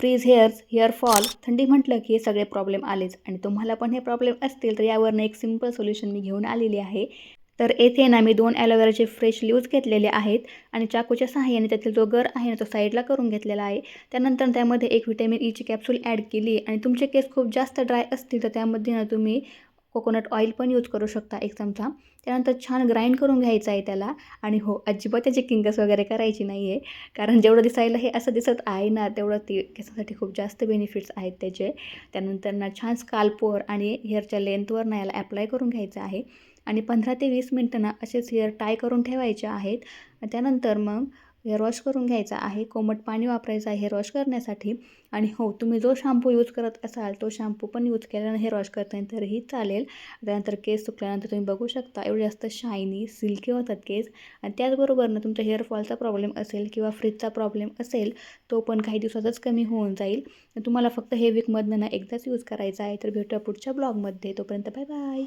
Fridge hairs, hair fall, थंडी म्हटलं की हे सगळे प्रॉब्लेम आलेच आणि तुम्हाला पण हे प्रॉब्लेम असतील तर यावरनं एक सिंपल सोल्युशन मी घेऊन आलेली आहे. तर येथे ना मी 2 ॲलोवेराचे फ्रेश लीव्हज घेतलेले आहेत आणि चाकूच्या सहाय्याने त्यातील जो गर आहे ना तो साईडला करून घेतलेला आहे. त्यानंतर त्यामध्ये एक व्हिटॅमिन ईची कॅप्सूल ॲड केली आणि तुमचे केस खूप जास्त ड्राय असतील तर त्यामध्ये ना तुम्ही कोकोनट ऑइल पण यूज करू शकता 1 चमचा. त्यानंतर छान ग्राइंड करून घ्यायचं आहे त्याला आणि हो, अजिबात त्याची किंगस वगैरे करायची नाही आहे. कारण जेवढं दिसायला हे असं दिसत आहे ना, तेवढं ते केसासाठी खूप जास्त बेनिफिट्स आहेत त्याचे. त्यानंतर ना छान स्काल्पवर आणि हेअरच्या लेंथवर ना याला ॲप्लाय करून घ्यायचं आहे आणि 15 ते 20 मिनिटं ना असेच हेअर टाय करून ठेवायचे आहेत. त्यानंतर मग हेअर वॉश करून घ्यायचा आहे. कोमट पाणी वापरायचं आहे हेअर वॉश करण्यासाठी आणि हो, तुम्ही जो शॅम्पू यूज करत असाल तो शॅम्पू पण यूज केल्यानं हेअर वॉश करताना तरीही चालेल. त्यानंतर केस सुकल्यानंतर तुम्ही बघू शकता एवढे जास्त शायनी, सिल्की होतात केस आणि त्याचबरोबर तुमचा हेअर फॉलचा प्रॉब्लेम असेल किंवा फ्रीजचा प्रॉब्लेम असेल, तो पण काही दिवसातच कमी होऊन जाईल. तुम्हाला फक्त हे वीकमधनं ना एकदाच यूज करायचा आहे. तर भेटूया पुढच्या ब्लॉगमध्ये. तोपर्यंत बाय बाय.